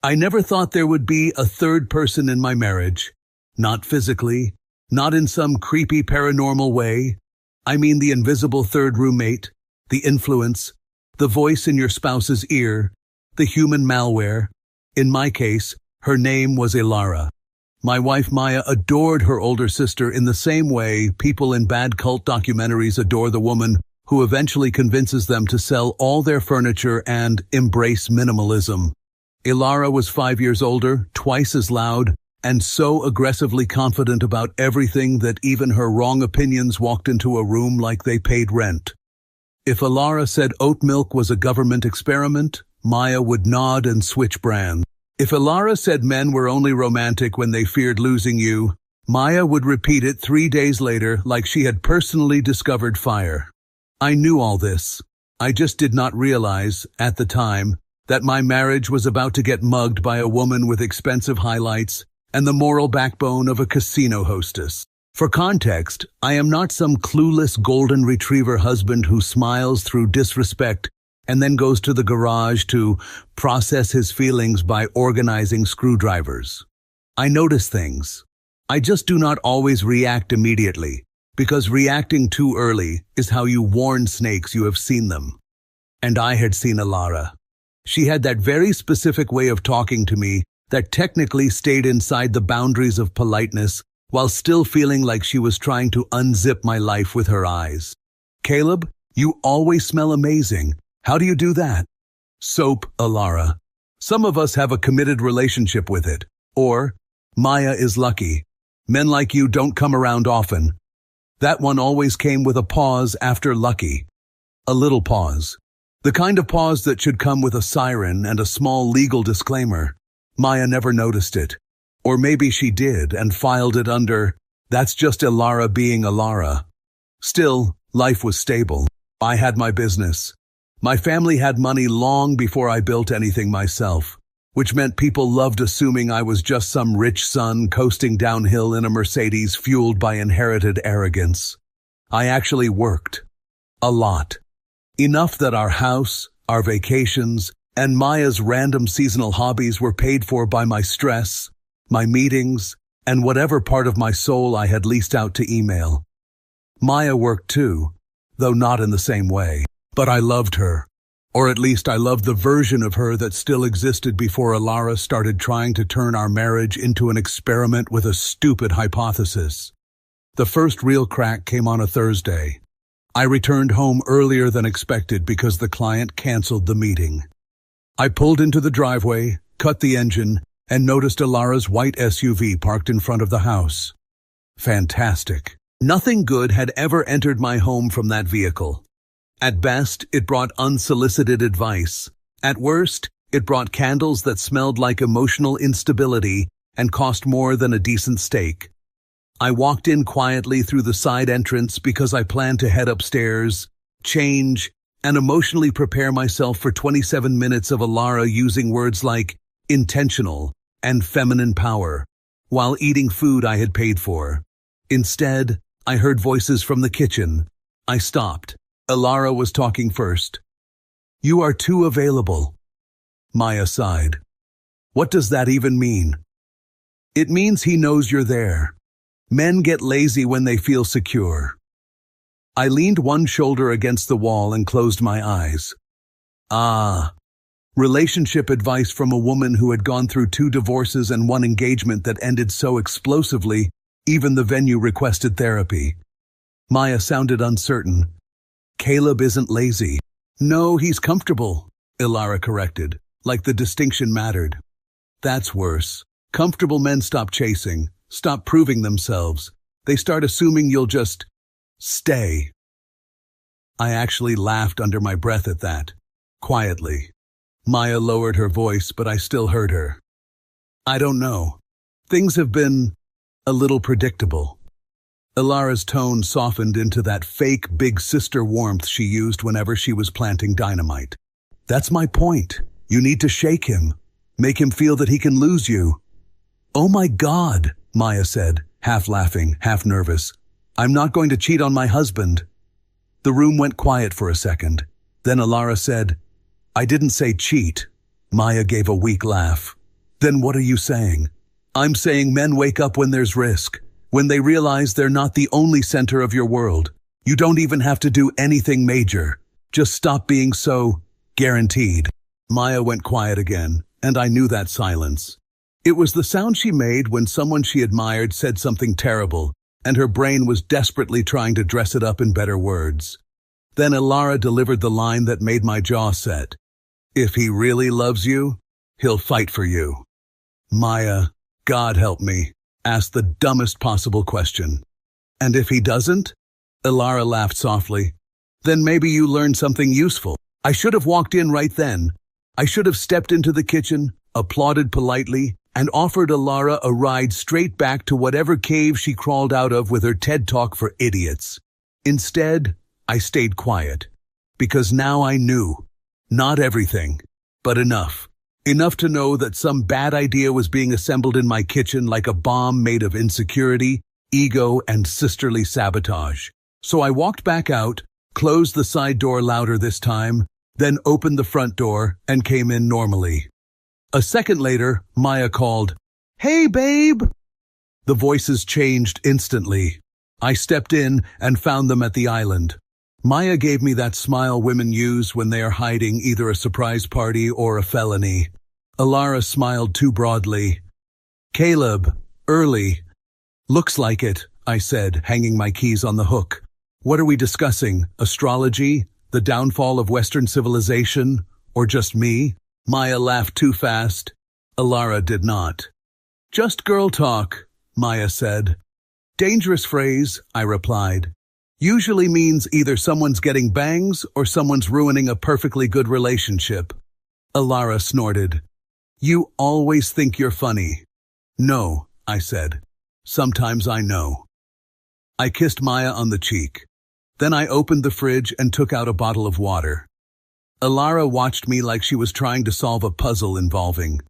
I never thought there would be a third person in my marriage. Not physically, not in some creepy paranormal way. I mean the invisible third roommate, the influence, the voice in your spouse's ear, the human malware. In my case, her name was Ilara. My wife Maya adored her older sister in the same way people in bad cult documentaries adore the woman who eventually convinces them to sell all their furniture and embrace minimalism. Ilara was 5 years older, twice as loud, and so aggressively confident about everything that even her wrong opinions walked into a room like they paid rent. If Ilara said oat milk was a government experiment, Maya would nod and switch brands. If Ilara said men were only romantic when they feared losing you, Maya would repeat it 3 days later like she had personally discovered fire. I knew all this. I just did not realize, at the time, that my marriage was about to get mugged by a woman with expensive highlights and the moral backbone of a casino hostess. For context, I am not some clueless golden retriever husband who smiles through disrespect and then goes to the garage to process his feelings by organizing screwdrivers. I notice things. I just do not always react immediately, because reacting too early is how you warn snakes you have seen them. And I had seen Ilara. She had that very specific way of talking to me that technically stayed inside the boundaries of politeness while still feeling like she was trying to unzip my life with her eyes. "Caleb, you always smell amazing. How do you do that?" "Soap, Ilara. Some of us have a committed relationship with it." Or, "Maya is lucky. Men like you don't come around often." That one always came with a pause after lucky. A little pause. The kind of pause that should come with a siren and a small legal disclaimer. Maya never noticed it. Or maybe she did and filed it under, "That's just Ilara being Ilara." Still, life was stable. I had my business. My family had money long before I built anything myself, which meant people loved assuming I was just some rich son coasting downhill in a Mercedes fueled by inherited arrogance. I actually worked. A lot. Enough that our house, our vacations, and Maya's random seasonal hobbies were paid for by my stress, my meetings, and whatever part of my soul I had leased out to email. Maya worked too, though not in the same way. But I loved her. Or at least I loved the version of her that still existed before Ilara started trying to turn our marriage into an experiment with a stupid hypothesis. The first real crack came on a Thursday. I returned home earlier than expected because the client canceled the meeting. I pulled into the driveway, cut the engine, and noticed Ilara's white SUV parked in front of the house. Fantastic. Nothing good had ever entered my home from that vehicle. At best, it brought unsolicited advice. At worst, it brought candles that smelled like emotional instability and cost more than a decent steak. I walked in quietly through the side entrance because I planned to head upstairs, change, and emotionally prepare myself for 27 minutes of Ilara using words like intentional and feminine power, while eating food I had paid for. Instead, I heard voices from the kitchen. I stopped. Ilara was talking first. "You are too available." Maya sighed. "What does that even mean?" "It means he knows you're there. Men get lazy when they feel secure." I leaned one shoulder against the wall and closed my eyes. Relationship advice from a woman who had gone through 2 divorces and 1 engagement that ended so explosively, even the venue requested therapy. Maya sounded uncertain. "Caleb isn't lazy." "No, he's comfortable," Ilara corrected, like the distinction mattered. "That's worse. Comfortable men stop chasing, stop proving themselves. They start assuming you'll just stay." I actually laughed under my breath at that, quietly. Maya lowered her voice, but I still heard her. "I don't know. Things have been a little predictable." Ilara's tone softened into that fake big sister warmth she used whenever she was planting dynamite. "That's my point. You need to shake him. Make him feel that he can lose you." "Oh my God," Maya said, half laughing, half nervous. "I'm not going to cheat on my husband." The room went quiet for a second. Then Ilara said, "I didn't say cheat." Maya gave a weak laugh. Then what are you saying? I'm saying men wake up when there's risk, when they realize they're not the only center of your world. You don't even have to do anything major. Just stop being so guaranteed. Maya went quiet again, and I knew that silence. It was the sound she made when someone she admired said something terrible, and her brain was desperately trying to dress it up in better words. Then Ilara delivered the line that made my jaw set. If he really loves you, he'll fight for you. Maya, God help me, asked the dumbest possible question. And if he doesn't? Ilara laughed softly. Then maybe you learned something useful. I should have walked in right then. I should have stepped into the kitchen, applauded politely, and offered Ilara a ride straight back to whatever cave she crawled out of with her TED Talk for idiots. Instead, I stayed quiet, because now I knew. Not everything, but enough. Enough to know that some bad idea was being assembled in my kitchen like a bomb made of insecurity, ego, and sisterly sabotage. So I walked back out, closed the side door louder this time, then opened the front door and came in normally. A second later, Maya called, "Hey, babe!" The voices changed instantly. I stepped in and found them at the island. Maya gave me that smile women use when they are hiding either a surprise party or a felony. Ilara smiled too broadly. "Caleb, early." "Looks like it," I said, hanging my keys on the hook. "What are we discussing? Astrology? The downfall of Western civilization? Or just me?" Maya laughed too fast. Ilara did not. "Just girl talk," Maya said. "Dangerous phrase," I replied. "Usually means either someone's getting bangs or someone's ruining a perfectly good relationship." Ilara snorted. "You always think you're funny." "No," I said. "Sometimes I know." I kissed Maya on the cheek. Then I opened the fridge and took out a bottle of water. Ilara watched me like she was trying to solve a puzzle involving.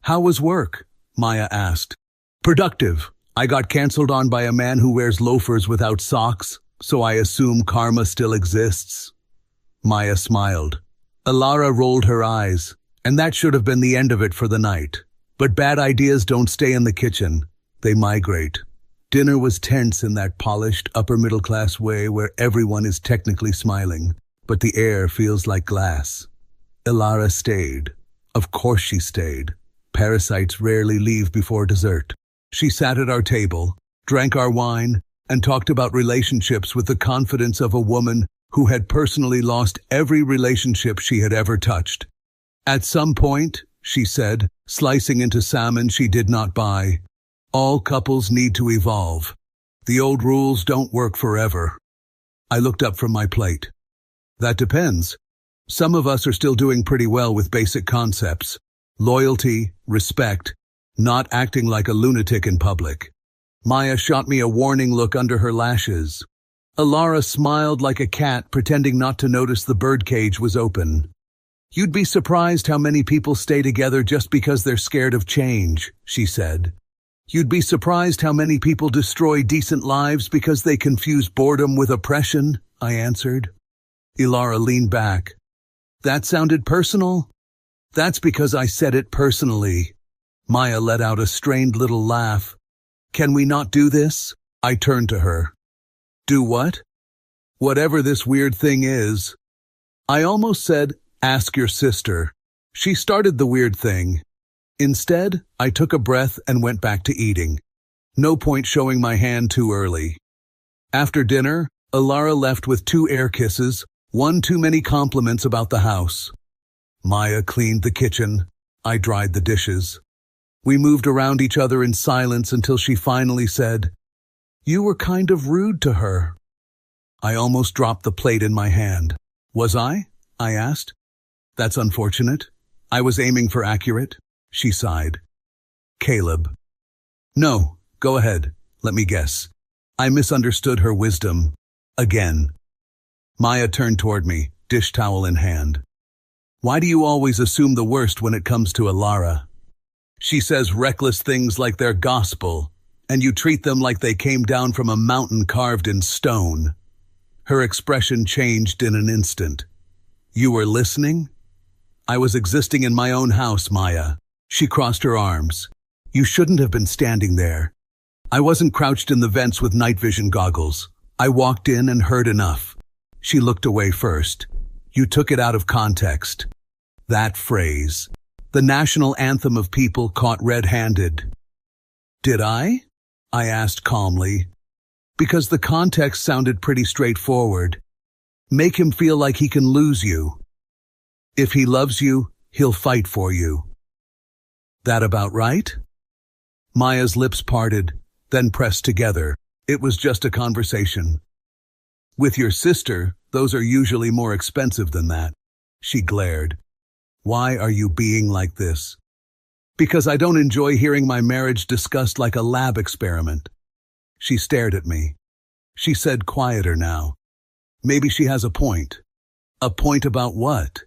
"How was work?" Maya asked. "Productive. I got canceled on by a man who wears loafers without socks, so I assume karma still exists." Maya smiled. Ilara rolled her eyes, and that should have been the end of it for the night. But bad ideas don't stay in the kitchen. They migrate. Dinner was tense in that polished, upper-middle-class way where everyone is technically smiling, but the air feels like glass. Ilara stayed. Of course she stayed. Parasites rarely leave before dessert. She sat at our table, drank our wine, and talked about relationships with the confidence of a woman who had personally lost every relationship she had ever touched. "At some point," she said, slicing into salmon she did not buy, "all couples need to evolve. The old rules don't work forever." I looked up from my plate. "That depends. Some of us are still doing pretty well with basic concepts. Loyalty, respect, not acting like a lunatic in public." Maya shot me a warning look under her lashes. Ilara smiled like a cat, pretending not to notice the birdcage was open. "You'd be surprised how many people stay together just because they're scared of change," she said. "You'd be surprised how many people destroy decent lives because they confuse boredom with oppression," I answered. Ilara leaned back. "That sounded personal?" "That's because I said it personally." Maya let out a strained little laugh. "Can we not do this?" I turned to her. "Do what?" "Whatever this weird thing is." I almost said, "Ask your sister." She started the weird thing. Instead, I took a breath and went back to eating. No point showing my hand too early. After dinner, Ilara left with 2 air kisses, 1 too many compliments about the house. Maya cleaned the kitchen. I dried the dishes. We moved around each other in silence until she finally said, "You were kind of rude to her." I almost dropped the plate in my hand. "Was I?" I asked. "That's unfortunate. I was aiming for accurate." She sighed. "Caleb." "No, go ahead. Let me guess." I misunderstood her wisdom. Again. Maya turned toward me, dish towel in hand. "Why do you always assume the worst when it comes to Ilara? She says reckless things like they're gospel, and you treat them like they came down from a mountain carved in stone." Her expression changed in an instant. "You were listening?" "I was existing in my own house, Maya." She crossed her arms. You shouldn't have been standing there. I wasn't crouched in the vents with night vision goggles. I walked in and heard enough. She looked away first. You took it out of context. That phrase. The national anthem of people caught red-handed. Did I? I asked calmly. Because the context sounded pretty straightforward. Make him feel like he can lose you. If he loves you, he'll fight for you. That about right? Maya's lips parted, then pressed together. It was just a conversation. With your sister, those are usually more expensive than that. She glared. Why are you being like this? Because I don't enjoy hearing my marriage discussed like a lab experiment. She stared at me. She said quieter now. Maybe she has a point. A point about what?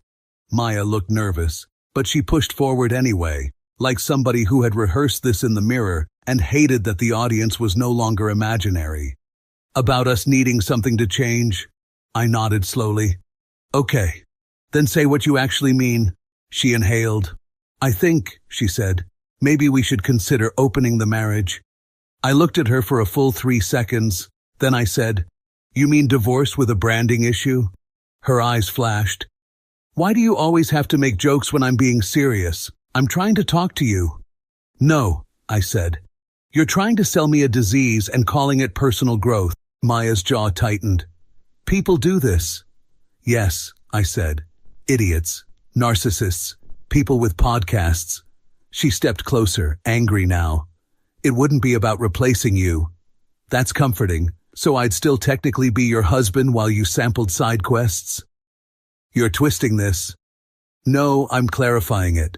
Maya looked nervous, but she pushed forward anyway, like somebody who had rehearsed this in the mirror and hated that the audience was no longer imaginary. About us needing something to change? I nodded slowly. Okay, then say what you actually mean. She inhaled. I think, she said, maybe we should consider opening the marriage. I looked at her for a full 3 seconds. Then I said, you mean divorce with a branding issue? Her eyes flashed. Why do you always have to make jokes when I'm being serious? I'm trying to talk to you. No, I said. You're trying to sell me a disease and calling it personal growth. Maya's jaw tightened. People do this. Yes, I said. Idiots, narcissists, people with podcasts. She stepped closer, angry now. It wouldn't be about replacing you. That's comforting, so I'd still technically be your husband while you sampled side quests? You're twisting this. No, I'm clarifying it.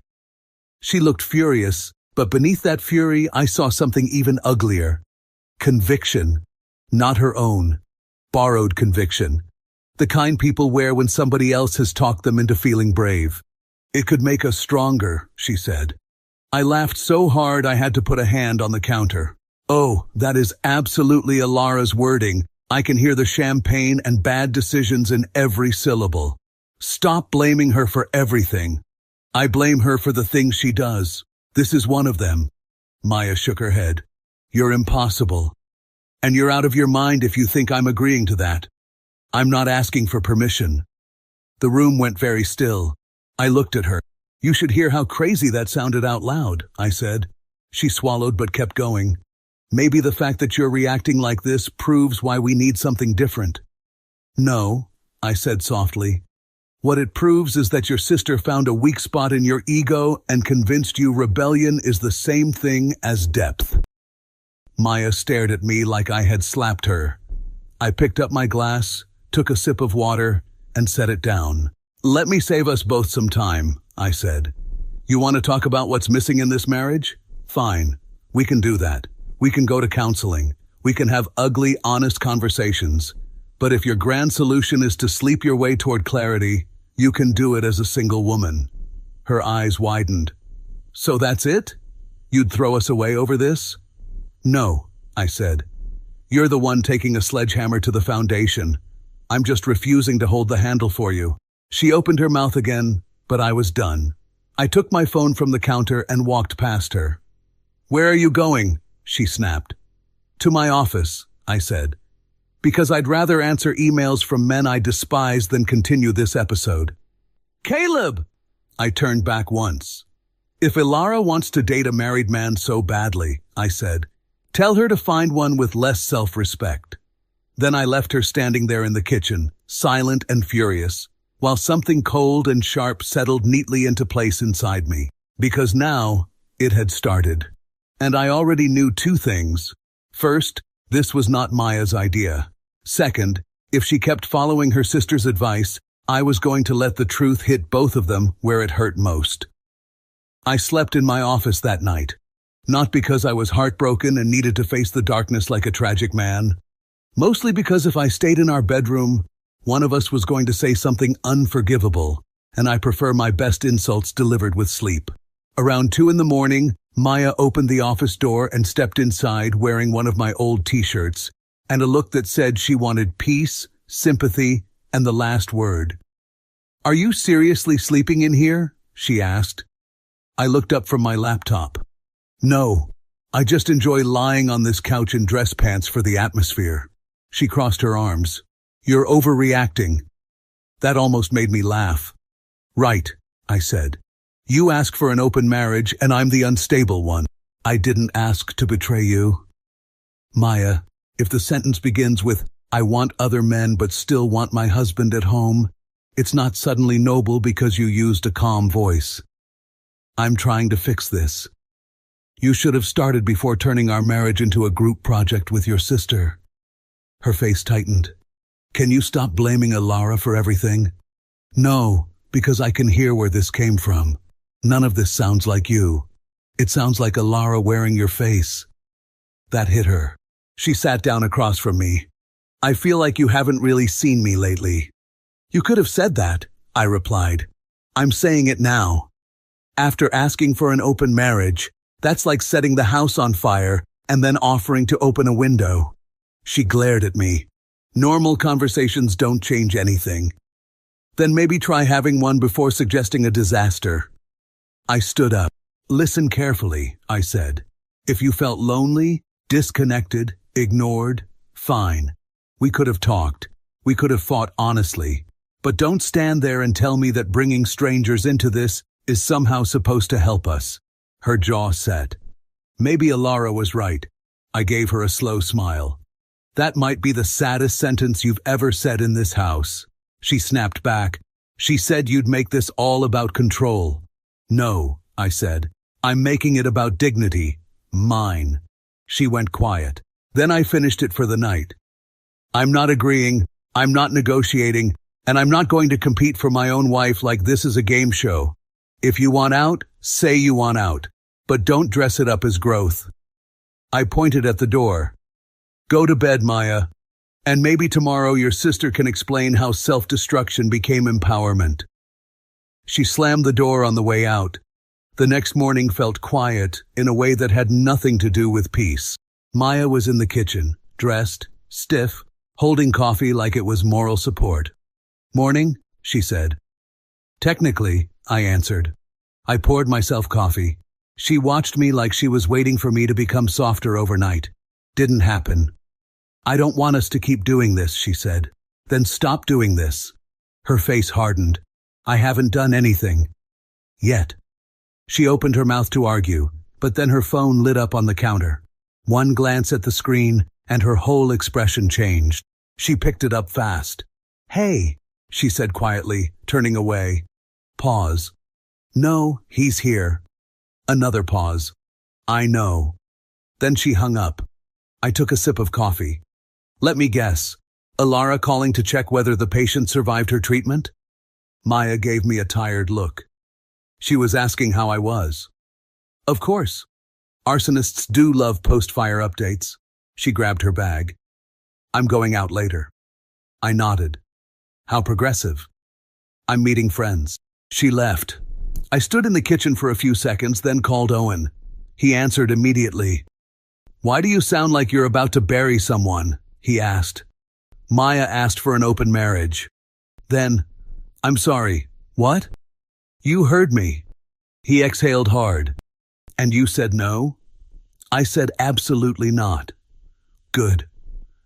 She looked furious, but beneath that fury I saw something even uglier. Conviction. Not her own. Borrowed conviction. The kind people wear when somebody else has talked them into feeling brave. It could make us stronger, she said. I laughed so hard I had to put a hand on the counter. Oh, that is absolutely Alara's wording. I can hear the champagne and bad decisions in every syllable. Stop blaming her for everything. I blame her for the things she does. This is one of them. Maya shook her head. You're impossible. And you're out of your mind if you think I'm agreeing to that. I'm not asking for permission. The room went very still. I looked at her. You should hear how crazy that sounded out loud, I said. She swallowed but kept going. Maybe the fact that you're reacting like this proves why we need something different. No, I said softly. What it proves is that your sister found a weak spot in your ego and convinced you rebellion is the same thing as depth. Maya stared at me like I had slapped her. I picked up my glass, took a sip of water, and set it down. Let me save us both some time, I said. You want to talk about what's missing in this marriage? Fine, we can do that. We can go to counseling. We can have ugly, honest conversations. But if your grand solution is to sleep your way toward clarity, you can do it as a single woman. Her eyes widened. So that's it? You'd throw us away over this? No, I said. You're the one taking a sledgehammer to the foundation. I'm just refusing to hold the handle for you. She opened her mouth again, but I was done. I took my phone from the counter and walked past her. Where are you going? She snapped. To my office, I said. Because I'd rather answer emails from men I despise than continue this episode. Caleb! I turned back once. If Ilara wants to date a married man so badly, I said, tell her to find one with less self-respect. Then I left her standing there in the kitchen, silent and furious, while something cold and sharp settled neatly into place inside me. Because now, it had started. And I already knew 2 things. First, this was not Maya's idea. Second, if she kept following her sister's advice, I was going to let the truth hit both of them where it hurt most. I slept in my office that night. Not because I was heartbroken and needed to face the darkness like a tragic man. Mostly because if I stayed in our bedroom, one of us was going to say something unforgivable, and I prefer my best insults delivered with sleep. Around 2 a.m, Maya opened the office door and stepped inside wearing one of my old t-shirts and a look that said she wanted peace, sympathy, and the last word. Are you seriously sleeping in here? She asked. I looked up from my laptop. No, I just enjoy lying on this couch in dress pants for the atmosphere. She crossed her arms. You're overreacting. That almost made me laugh. Right, I said. You ask for an open marriage and I'm the unstable one. I didn't ask to betray you. Maya, if the sentence begins with, I want other men but still want my husband at home, it's not suddenly noble because you used a calm voice. I'm trying to fix this. You should have started before turning our marriage into a group project with your sister. Her face tightened. Can you stop blaming Alara for everything? No, because I can hear where this came from. None of this sounds like you. It sounds like Alara wearing your face. That hit her. She sat down across from me. I feel like you haven't really seen me lately. You could have said that, I replied. I'm saying it now. After asking for an open marriage, that's like setting the house on fire and then offering to open a window. She glared at me. Normal conversations don't change anything. Then maybe try having one before suggesting a disaster. I stood up. Listen carefully, I said. If you felt lonely, disconnected, ignored, fine. We could have talked. We could have fought honestly. But don't stand there and tell me that bringing strangers into this is somehow supposed to help us. Her jaw set. Maybe Alara was right. I gave her a slow smile. That might be the saddest sentence you've ever said in this house. She snapped back. She said you'd make this all about control. No, I said. I'm making it about dignity. Mine. She went quiet. Then I finished it for the night. I'm not agreeing, I'm not negotiating, and I'm not going to compete for my own wife like this is a game show. If you want out, say you want out, but don't dress it up as growth. I pointed at the door. Go to bed, Maya, and maybe tomorrow your sister can explain how self-destruction became empowerment. She slammed the door on the way out. The next morning felt quiet in a way that had nothing to do with peace. Maya was in the kitchen, dressed, stiff, holding coffee like it was moral support. Morning, she said. Technically, I answered. I poured myself coffee. She watched me like she was waiting for me to become softer overnight. Didn't happen. I don't want us to keep doing this, she said. Then stop doing this. Her face hardened. I haven't done anything. Yet. She opened her mouth to argue, but then her phone lit up on the counter. One glance at the screen, and her whole expression changed. She picked it up fast. Hey, she said quietly, turning away. Pause. No, he's here. Another pause. I know. Then she hung up. I took a sip of coffee. Let me guess. Alara calling to check whether the patient survived her treatment? Maya gave me a tired look. She was asking how I was. Of course. Arsonists do love post-fire updates. She grabbed her bag. I'm going out later. I nodded. How progressive. I'm meeting friends. She left. I stood in the kitchen for a few seconds, then called Owen. He answered immediately. Why do you sound like you're about to bury someone? He asked. Maya asked for an open marriage. Then, I'm sorry, what? You heard me. He exhaled hard. And you said no? I said absolutely not. Good.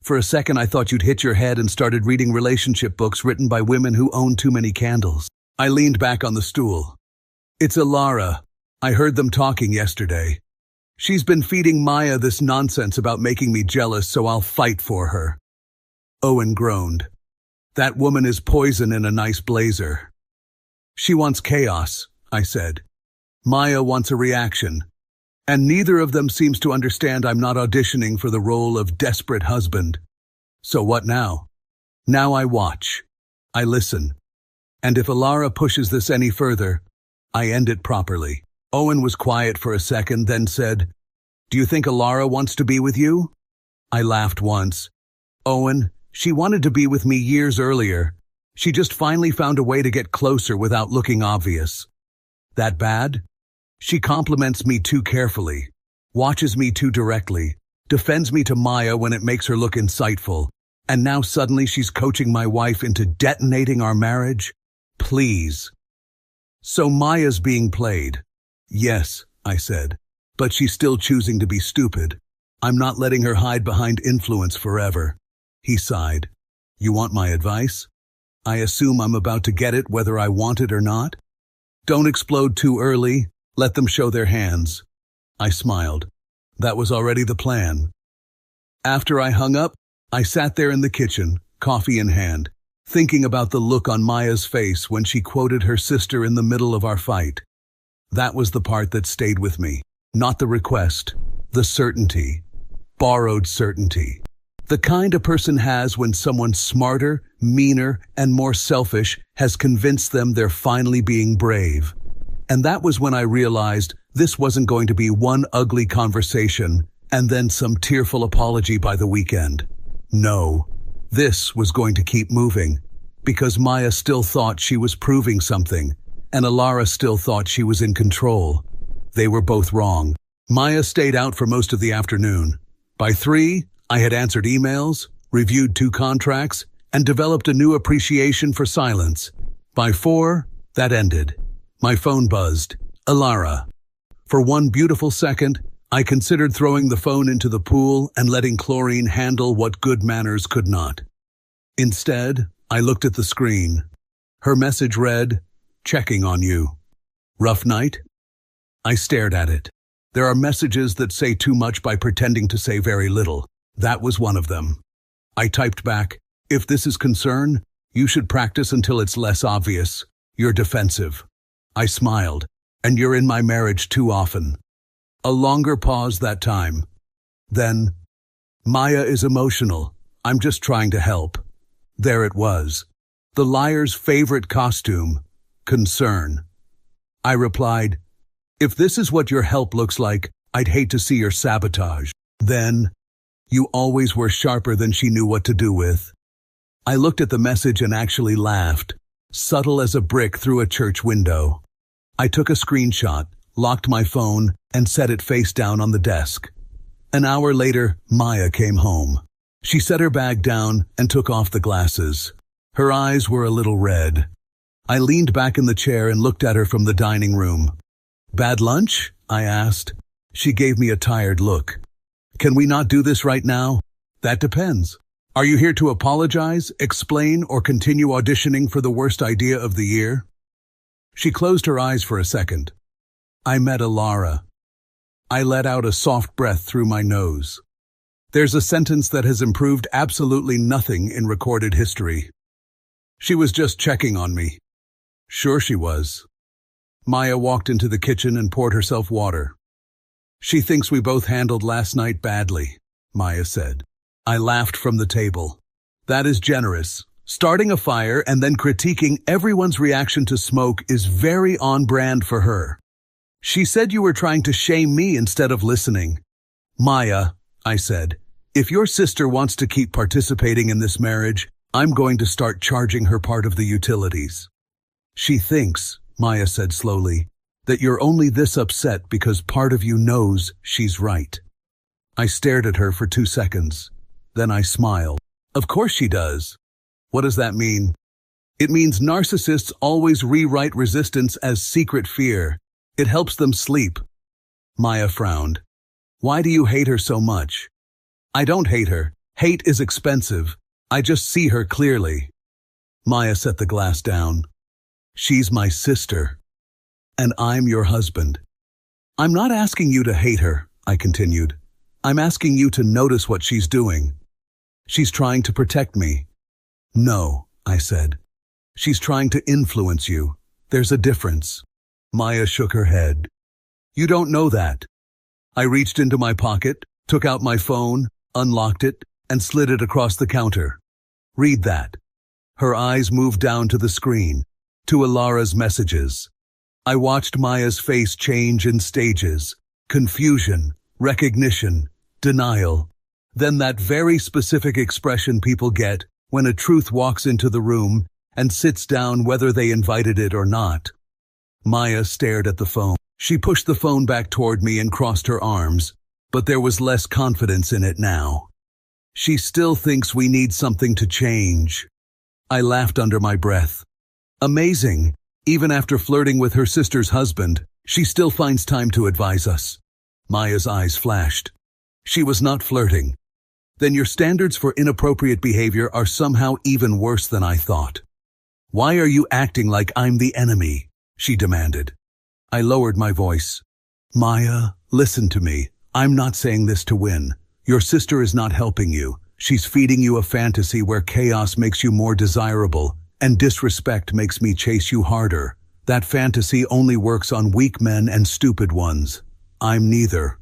For a second I thought you'd hit your head and started reading relationship books written by women who own too many candles. I leaned back on the stool. It's Alara. I heard them talking yesterday. She's been feeding Maya this nonsense about making me jealous, so I'll fight for her. Owen groaned. That woman is poison in a nice blazer. She wants chaos, I said. Maya wants a reaction. And neither of them seems to understand I'm not auditioning for the role of desperate husband. So what now? Now I watch. I listen. And if Alara pushes this any further, I end it properly. Owen was quiet for a second, then said, Do you think Alara wants to be with you? I laughed once. Owen, she wanted to be with me years earlier. She just finally found a way to get closer without looking obvious. That bad? She compliments me too carefully, watches me too directly, defends me to Maya when it makes her look insightful, and now suddenly she's coaching my wife into detonating our marriage? Please. So Maya's being played. Yes, I said. But she's still choosing to be stupid. I'm not letting her hide behind influence forever. He sighed. You want my advice? I assume I'm about to get it whether I want it or not? Don't explode too early. Let them show their hands. I smiled. That was already the plan. After I hung up, I sat there in the kitchen, coffee in hand, thinking about the look on Maya's face when she quoted her sister in the middle of our fight. That was the part that stayed with me. Not the request, the certainty. Borrowed certainty. The kind a person has when someone smarter, meaner, and more selfish has convinced them they're finally being brave. And that was when I realized this wasn't going to be one ugly conversation and then some tearful apology by the weekend. No, this was going to keep moving, because Maya still thought she was proving something, and Alara still thought she was in control. They were both wrong. Maya stayed out for most of the afternoon. By 3, I had answered emails, reviewed 2 contracts, and developed a new appreciation for silence. By 4, that ended. My phone buzzed. Alara. For one beautiful second, I considered throwing the phone into the pool and letting chlorine handle what good manners could not. Instead, I looked at the screen. Her message read, "Checking on you. Rough night?" I stared at it. There are messages that say too much by pretending to say very little. That was one of them. I typed back, "If this is concern, you should practice until it's less obvious. You're defensive." I smiled. "And you're in my marriage too often." A longer pause that time. Then, "Maya is emotional. I'm just trying to help." There it was. The liar's favorite costume. Concern. I replied, "If this is what your help looks like, I'd hate to see your sabotage." Then, "You always were sharper than she knew what to do with." I looked at the message and actually laughed, subtle as a brick through a church window. I took a screenshot, locked my phone, and set it face down on the desk. An hour later, Maya came home. She set her bag down and took off the glasses. Her eyes were a little red. I leaned back in the chair and looked at her from the dining room. "Bad lunch?" I asked. She gave me a tired look. "Can we not do this right now?" "That depends. Are you here to apologize, explain, or continue auditioning for the worst idea of the year?" She closed her eyes for a second. I met Alara. I let out a soft breath through my nose. There's a sentence that has improved absolutely nothing in recorded history. She was just checking on me. Sure she was. Maya walked into the kitchen and poured herself water. "She thinks we both handled last night badly," Maya said. I laughed from the table. "That is generous. Starting a fire and then critiquing everyone's reaction to smoke is very on brand for her. She said you were trying to shame me instead of listening." "Maya," I said, "if your sister wants to keep participating in this marriage, I'm going to start charging her part of the utilities." "She thinks," Maya said slowly, "that you're only this upset because part of you knows she's right." I stared at her for 2 seconds. Then I smiled. "Of course she does." "What does that mean?" "It means narcissists always rewrite resistance as secret fear. It helps them sleep." Maya frowned. "Why do you hate her so much?" "I don't hate her. Hate is expensive. I just see her clearly." Maya set the glass down. "She's my sister. And I'm your husband." "I'm not asking you to hate her," I continued. "I'm asking you to notice what she's doing." "She's trying to protect me." "No," I said. "She's trying to influence you. There's a difference." Maya shook her head. "You don't know that." I reached into my pocket, took out my phone, unlocked it, and slid it across the counter. "Read that." Her eyes moved down to the screen, to Alara's messages. I watched Maya's face change in stages: confusion, recognition, denial. Then that very specific expression people get when a truth walks into the room and sits down whether they invited it or not. Maya stared at the phone. She pushed the phone back toward me and crossed her arms, but there was less confidence in it now. "She still thinks we need something to change." I laughed under my breath. "Amazing. Even after flirting with her sister's husband, she still finds time to advise us. Maya's eyes flashed. She was not flirting. Then your standards for inappropriate behavior are somehow even worse than I thought. Why are you acting like I'm the enemy? She demanded. I lowered my voice. Maya, listen to me. I'm not saying this to win. Your sister is not helping you. She's feeding you a fantasy where chaos makes you more desirable, and disrespect makes me chase you harder. That fantasy only works on weak men and stupid ones. I'm neither.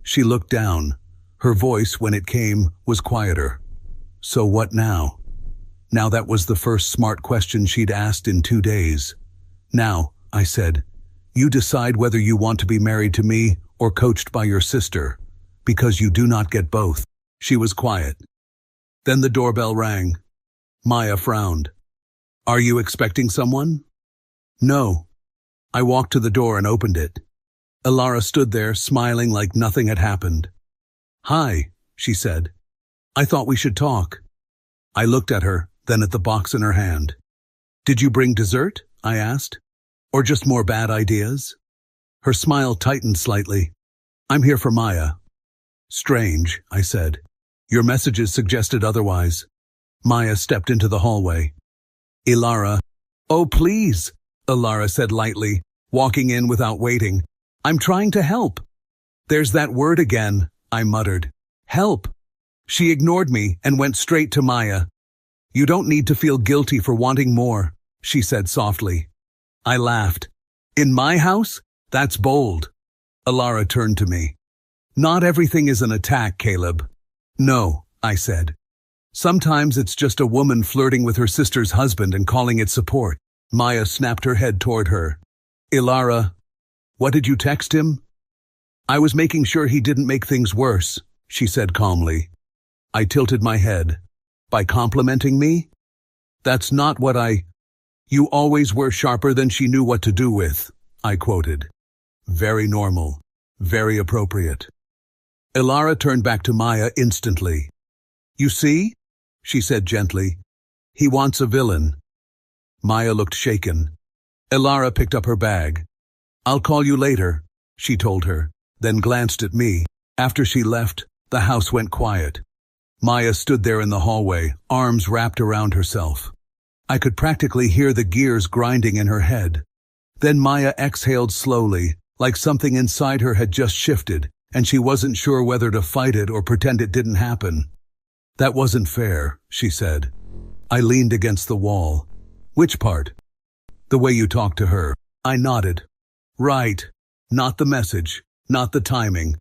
She looked down. Her voice, when it came, was quieter. So what now? Now that was the first smart question she'd asked in 2 days. Now, I said, you decide whether you want to be married to me or coached by your sister, because you do not get both. She was quiet. Then the doorbell rang. Maya frowned. Are you expecting someone? No. I walked to the door and opened it. Ilara stood there, smiling like nothing had happened. Hi, she said. I thought we should talk. I looked at her, then at the box in her hand. Did you bring dessert? I asked. Or just more bad ideas? Her smile tightened slightly. I'm here for Maya. Strange, I said. Your messages suggested otherwise. Maya stepped into the hallway. Ilara. Oh, please, Ilara said lightly, walking in without waiting. I'm trying to help. There's that word again, I muttered. Help. She ignored me and went straight to Maya. You don't need to feel guilty for wanting more, she said softly. I laughed. In my house? That's bold. Ilara turned to me. Not everything is an attack, Caleb. No, I said. Sometimes it's just a woman flirting with her sister's husband and calling it support. Maya snapped her head toward her. Ilara, what did you text him? I was making sure he didn't make things worse, she said calmly. I tilted my head. By complimenting me? That's not what You always were sharper than she knew what to do with, I quoted. Very normal. Very appropriate. Ilara turned back to Maya instantly. You see? She said gently. He wants a villain. Maya looked shaken. Ilara picked up her bag. I'll call you later, she told her, then glanced at me. After she left, the house went quiet. Maya stood there in the hallway, arms wrapped around herself. I could practically hear the gears grinding in her head. Then Maya exhaled slowly, like something inside her had just shifted, and she wasn't sure whether to fight it or pretend it didn't happen. That wasn't fair, she said. I leaned against the wall. Which part? The way you talked to her. I nodded. Right. Not the message. Not the timing.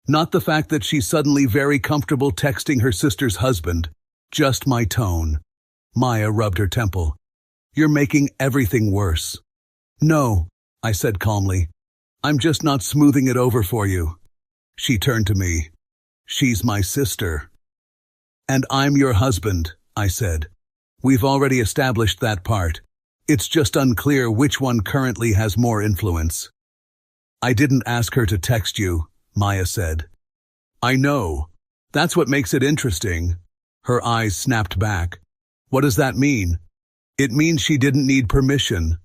Not the fact that she's suddenly very comfortable texting her sister's husband. Just my tone. Maya rubbed her temple. You're making everything worse. No, I said calmly. I'm just not smoothing it over for you. She turned to me. She's my sister. And I'm your husband, I said. We've already established that part. It's just unclear which one currently has more influence. I didn't ask her to text you, Maya said. I know. That's what makes it interesting. Her eyes snapped back. What does that mean? It means she didn't need permission.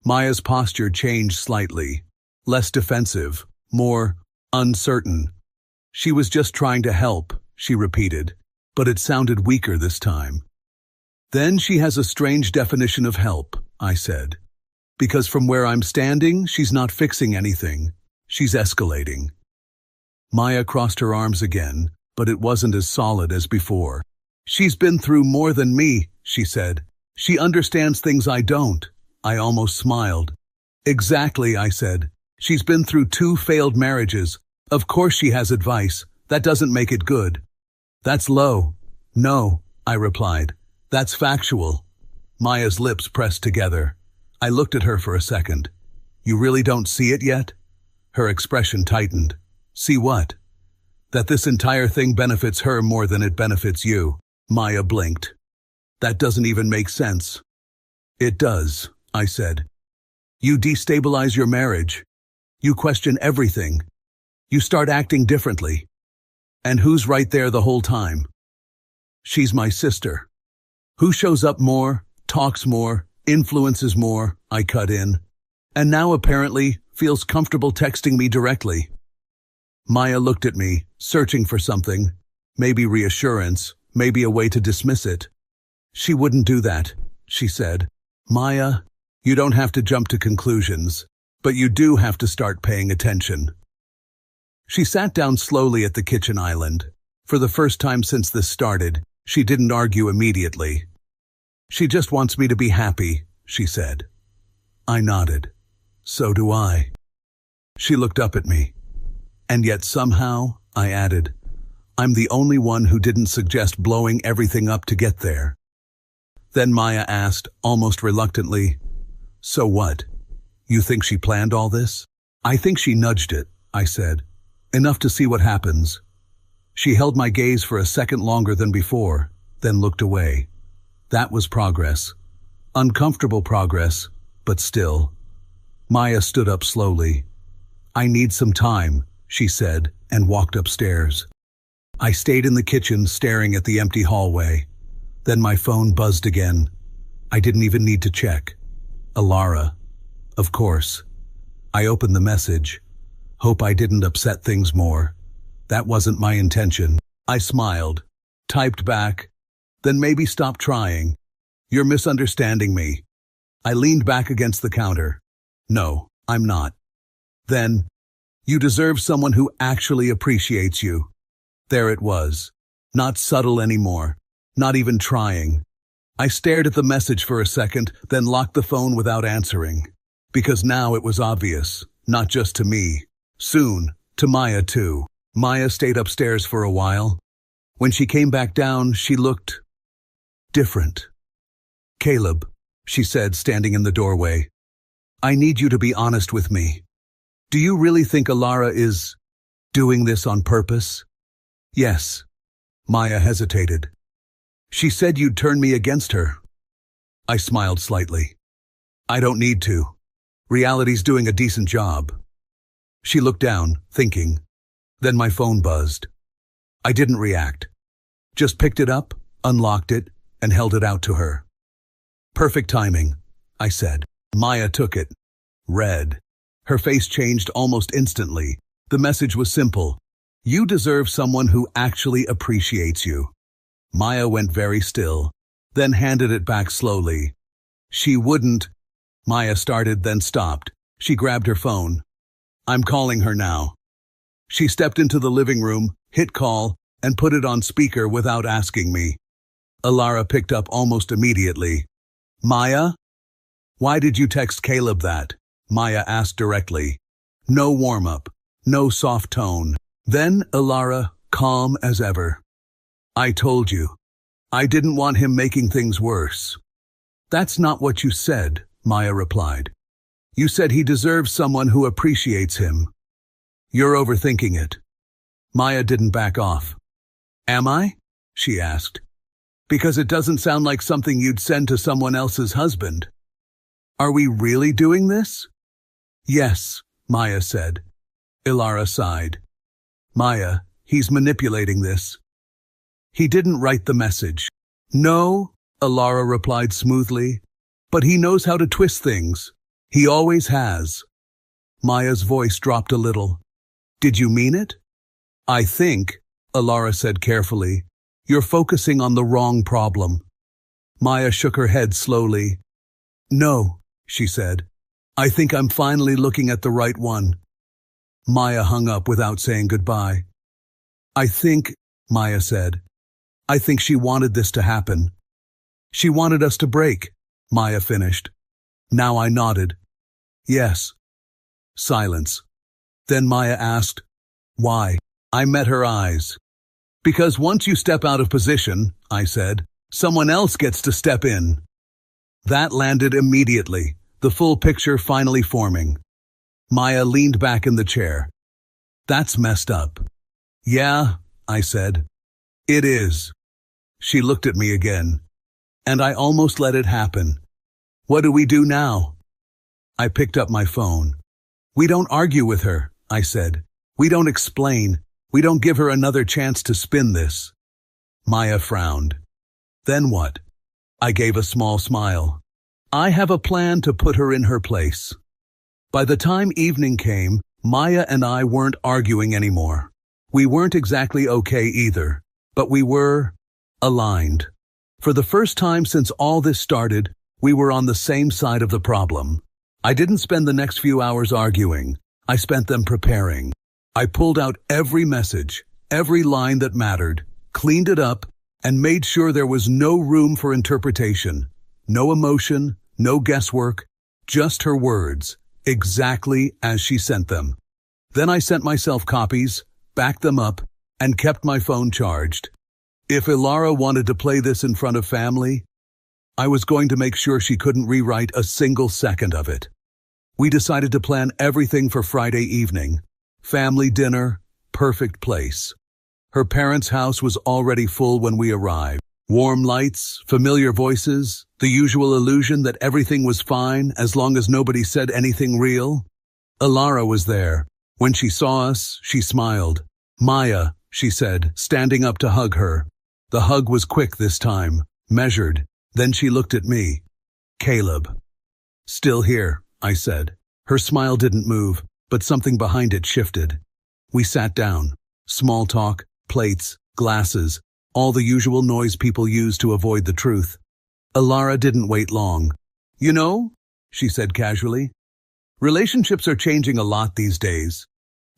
Maya's posture changed slightly. Less defensive, more uncertain. She was just trying to help, she repeated, but it sounded weaker this time. Then she has a strange definition of help, I said. Because from where I'm standing, she's not fixing anything. She's escalating. Maya crossed her arms again, but it wasn't as solid as before. She's been through more than me, she said. She understands things I don't. I almost smiled. Exactly, I said. She's been through 2 failed marriages. Of course she has advice. That doesn't make it good. That's low. No, I replied. That's factual. Maya's lips pressed together. I looked at her for a second. You really don't see it yet? Her expression tightened. See what? That this entire thing benefits her more than it benefits you. Maya blinked. That doesn't even make sense. It does, I said. You destabilize your marriage. You question everything. You start acting differently. And who's right there the whole time? She's my sister. Who shows up more, talks more, influences more, I cut in, and now apparently feels comfortable texting me directly. Maya looked at me, searching for something, maybe reassurance, maybe a way to dismiss it. She wouldn't do that, she said. Maya, you don't have to jump to conclusions, but you do have to start paying attention. She sat down slowly at the kitchen island. For the first time since this started, she didn't argue immediately. She just wants me to be happy, she said. I nodded. So do I. She looked up at me. And yet somehow, I added, I'm the only one who didn't suggest blowing everything up to get there. Then Maya asked, almost reluctantly, so what? You think she planned all this? I think she nudged it, I said. Enough to see what happens. She held my gaze for a second longer than before, then looked away. That was progress. Uncomfortable progress, but still. Maya stood up slowly. I need some time, she said, and walked upstairs. I stayed in the kitchen staring at the empty hallway. Then my phone buzzed again. I didn't even need to check. Alara. Of course. I opened the message. Hope I didn't upset things more. That wasn't my intention. I smiled, typed back, then maybe stop trying. You're misunderstanding me. I leaned back against the counter. No, I'm not. Then, you deserve someone who actually appreciates you. There it was. Not subtle anymore. Not even trying. I stared at the message for a second, then locked the phone without answering. Because now it was obvious, not just to me. Soon, to Maya too. Maya stayed upstairs for a while. When she came back down, she looked different. Caleb, she said, standing in the doorway. I need you to be honest with me. Do you really think Alara is doing this on purpose? Yes. Maya hesitated. She said you'd turn me against her. I smiled slightly. I don't need to. Reality's doing a decent job. She looked down, thinking. Then my phone buzzed. I didn't react. Just picked it up, unlocked it, and held it out to her. Perfect timing, I said. Maya took it. Read. Her face changed almost instantly. The message was simple. You deserve someone who actually appreciates you. Maya went very still, then handed it back slowly. She wouldn't. Maya started, then stopped. She grabbed her phone. I'm calling her now. She stepped into the living room, hit call, and put it on speaker without asking me. Alara picked up almost immediately. Maya? Why did you text Caleb that? Maya asked directly. No warm-up, no soft tone. Then Alara, calm as ever. I told you. I didn't want him making things worse. That's not what you said, Maya replied. You said he deserves someone who appreciates him. You're overthinking it. Maya didn't back off. Am I? She asked. Because it doesn't sound like something you'd send to someone else's husband. Are we really doing this? Yes, Maya said. Alara sighed. Maya, he's manipulating this. He didn't write the message. No, Alara replied smoothly. But he knows how to twist things. He always has. Maya's voice dropped a little. Did you mean it? I think, Alara said carefully, you're focusing on the wrong problem. Maya shook her head slowly. No, she said. I think I'm finally looking at the right one. Maya hung up without saying goodbye. I think, Maya said, I think she wanted this to happen. She wanted us to break, Maya finished. Now I nodded. Yes. Silence. Then Maya asked, why? I met her eyes. Because once you step out of position, I said, someone else gets to step in. That landed immediately, the full picture finally forming. Maya leaned back in the chair. That's messed up. Yeah, I said. It is. She looked at me again. And I almost let it happen. What do we do now? I picked up my phone. We don't argue with her, I said. We don't explain. We don't give her another chance to spin this. Maya frowned. Then what? I gave a small smile. I have a plan to put her in her place. By the time evening came, Maya and I weren't arguing anymore. We weren't exactly okay either, but we were aligned. For the first time since all this started, we were on the same side of the problem. I didn't spend the next few hours arguing. I spent them preparing. I pulled out every message, every line that mattered, cleaned it up, and made sure there was no room for interpretation. No emotion, no guesswork, just her words, exactly as she sent them. Then I sent myself copies, backed them up, and kept my phone charged. If Ilara wanted to play this in front of family, I was going to make sure she couldn't rewrite a single second of it. We decided to plan everything for Friday evening. Family dinner, perfect place. Her parents' house was already full when we arrived. Warm lights, familiar voices, the usual illusion that everything was fine as long as nobody said anything real. Ilara was there. When she saw us, she smiled. "Maya," she said, standing up to hug her. The hug was quick this time, measured. Then she looked at me. "Caleb." "Still here," I said. Her smile didn't move, but something behind it shifted. We sat down. Small talk, plates, glasses, all the usual noise people use to avoid the truth. Ilara didn't wait long. "You know," she said casually, "relationships are changing a lot these days.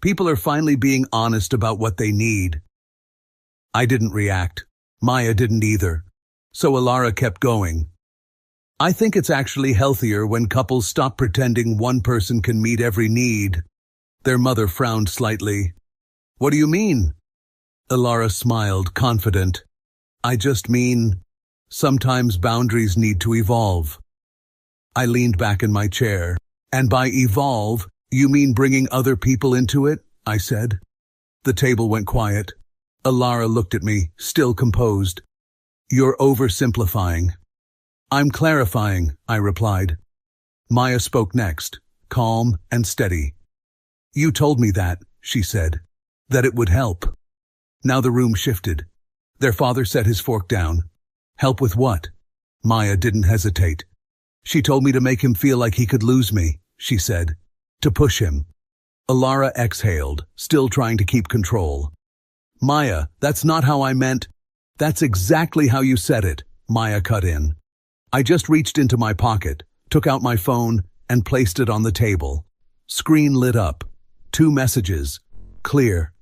People are finally being honest about what they need." I didn't react. Maya didn't either. So Ilara kept going. "I think it's actually healthier when couples stop pretending one person can meet every need." Their mother frowned slightly. "What do you mean?" Ilara smiled, confident. "I just mean, sometimes boundaries need to evolve." I leaned back in my chair. "And by evolve, you mean bringing other people into it?" I said. The table went quiet. Ilara looked at me, still composed. "You're oversimplifying." "I'm clarifying," I replied. Maya spoke next, calm and steady. "You told me that," she said, "that it would help." Now the room shifted. Their father set his fork down. "Help with what?" Maya didn't hesitate. "She told me to make him feel like he could lose me," she said. "To push him." Ilara exhaled, still trying to keep control. "Maya, that's not how I meant." "That's exactly how you said it," Maya cut in. I just reached into my pocket, took out my phone, and placed it on the table. Screen lit up. 2 messages. Clear.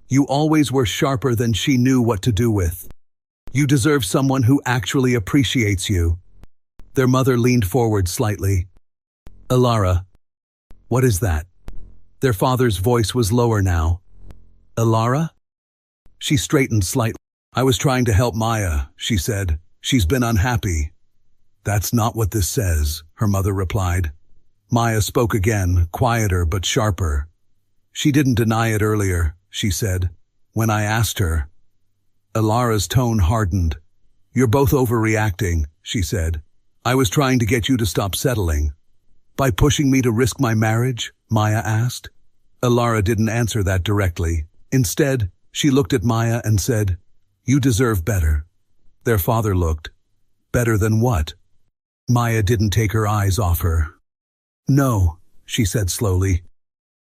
"You always were sharper than she knew what to do with. You deserve someone who actually appreciates you." Their mother leaned forward slightly. "Ilara." "What is that?" Their father's voice was lower now. "Ilara?" She straightened slightly. "I was trying to help Maya," she said. "She's been unhappy." "That's not what this says," her mother replied. Maya spoke again, quieter but sharper. "She didn't deny it earlier," she said, "when I asked her." Ilara's tone hardened. "You're both overreacting," she said. "I was trying to get you to stop settling." "By pushing me to risk my marriage?" Maya asked. Ilara didn't answer that directly. Instead, she looked at Maya and said, "You deserve better." Their father looked. "Better than what?" Maya didn't take her eyes off her. "No," she said slowly.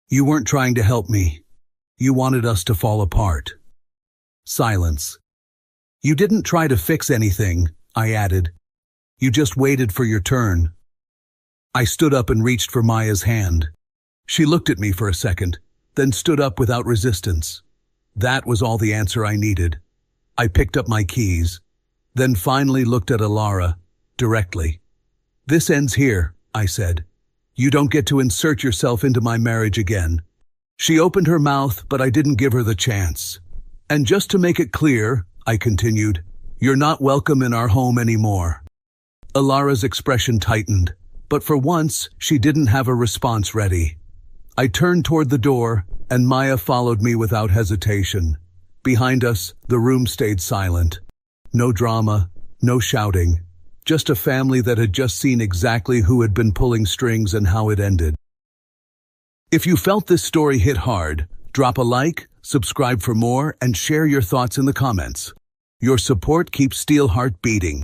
"You weren't trying to help me. You wanted us to fall apart." Silence. "You didn't try to fix anything," I added. "You just waited for your turn." I stood up and reached for Maya's hand. She looked at me for a second, then stood up without resistance. That was all the answer I needed. I picked up my keys, then finally looked at Ilara, directly. "This ends here," I said. "You don't get to insert yourself into my marriage again." She opened her mouth, but I didn't give her the chance. "And just to make it clear," I continued, "you're not welcome in our home anymore." Ilara's expression tightened, but for once she didn't have a response ready. I turned toward the door, and Maya followed me without hesitation. Behind us, the room stayed silent. No drama, no shouting, just a family that had just seen exactly who had been pulling strings and how it ended. If you felt this story hit hard, drop a like, subscribe for more, and share your thoughts in the comments. Your support keeps Steelheart beating.